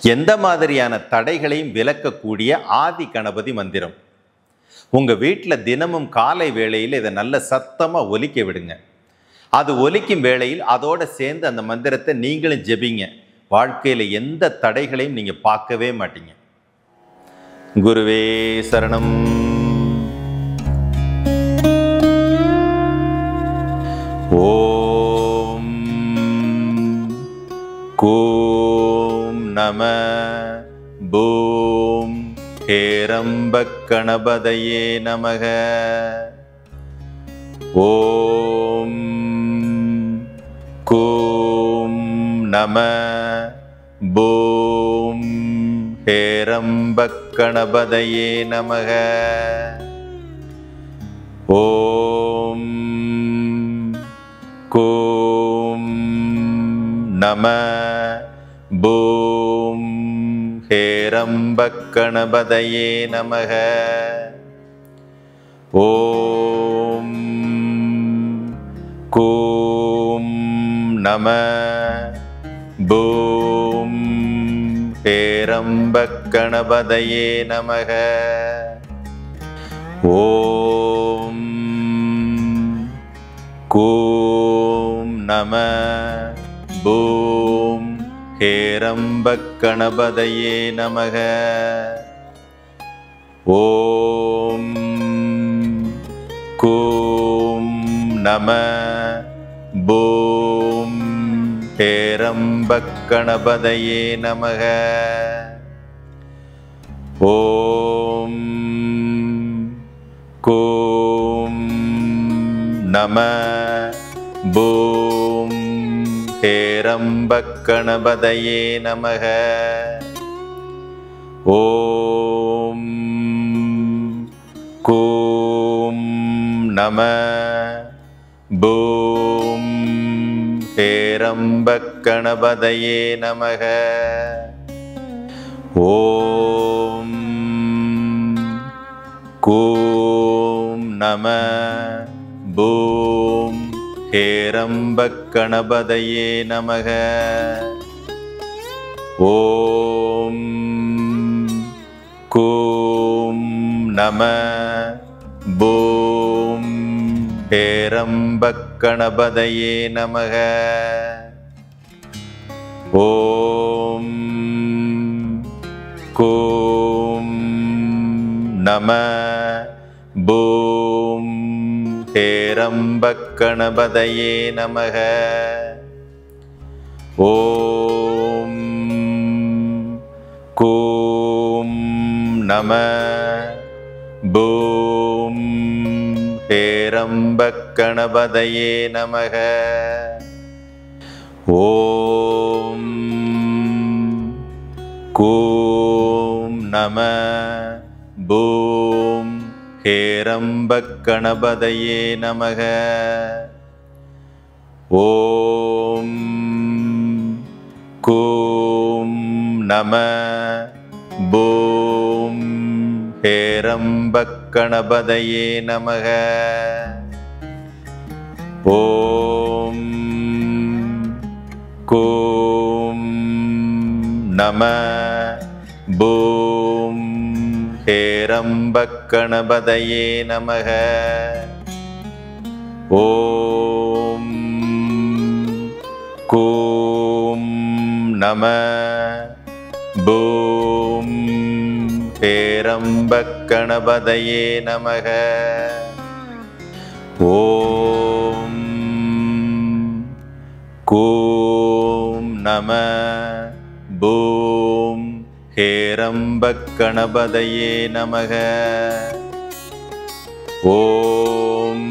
எந்த மாதிரியான தடைகளையும் விலக்கக்கூடிய ஆதி கணபதி மந்திரம். உங்கள் வீட்டில் தினமும் காலை வேளையில் இதை நல்ல சத்தமாக ஒலிக்க விடுங்க. அது ஒலிக்கும் வேளையில் அதோடு சேர்ந்து அந்த மந்திரத்தை நீங்களும் ஜெபிங்க. வாழ்க்கையில் எந்த தடைகளையும் நீங்கள் பார்க்கவே மாட்டீங்க. குருவே சரணம். ஓம் கூம் நம பூம் ஹேரம்பக் கணபதயே நமக. ஓம் கூம் நம பூம் ஹேரம்பக் கணபதயே நமக. ஓம் கூம் நம பூம் ஹேரம்பக் கணபதயே நமக. ஓம் கூம் நம பூம் ஹேரம்பக் கணபதயே நமக. ஓம் கூம் நம பூம் ஹேரம்பக் கணபதயே நமக. ஓம் கூம் நம பூம் ஹேரம்பக் கணபதயே நமக. ஓம் கூம் நம பூம் ஹேரம்பக் கணபதயே நமக. ஓம் கூம் நம பூம் ஹேரம்பக் கணபதயே நமக. ஓம் கூம் நம பூம் ஹேரம்பக் கணபதயே நமக. ஓம் கூம் நம பூம் ஹேரம்பக் கணபதயே நமக. ஓம் கூம் நம பூம் ஹேரம்பக் கணபதயே நமக. ஓம் கூம் நம பூம் ஹேரம்பக் கணபதயே நமக. ஓம் கூம் நம பூம் ஹேரம்பக் கணபதயே நமக. ஓம் கூம் நம பூம் ஹேரம்பக் கணபதயே நமக. ஓம் கூம் நம பூம் ஹேரம்பக் கணபதயே நமக. ஓம் கூம் நம பூம் ஹேரம்பக் கணபதயே நமக. ஓம் கூம் நம பூம் ஹேரம்பக் கணபதயே நமக. ஓம்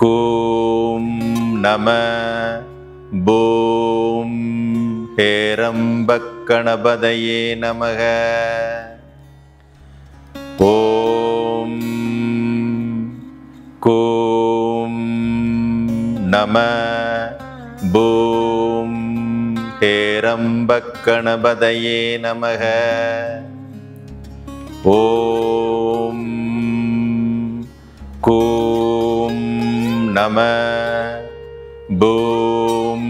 கூம் நம பூம் ஹேரம்பக் கணபதயே நமக. ஓம் கூம் நம பூம் ஹேரம்பக் கணபதயே நமக. ஓம் கூம் நம பூம்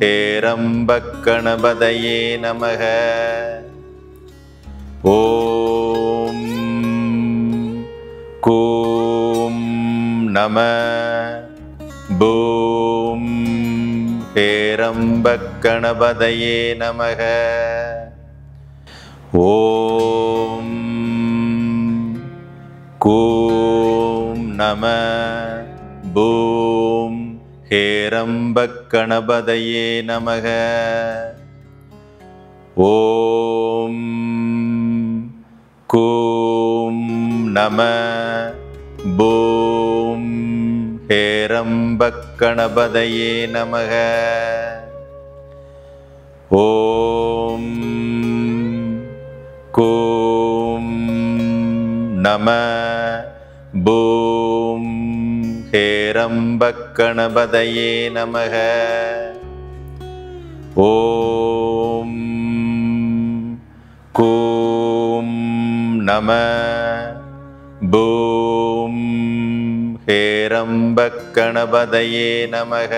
ஹேரம்பக்கணபதயே நமக. ஓம் கூம் நம பூம் ஹேரம்பக்கணபதயே நமக. ஓம் கூம் நம பூம் ஹேரம்பக்கணபதயே நமக. ஓம் கூம் நம பூம் ஹேரம்பக்கணபதயே நமக. ஓம் கூம் நம பூம் ஹேரம்பக்கணபதயே நமக. ஓம் கூம் நம பூம் ஹேரம்பக்கணபதயே நமக.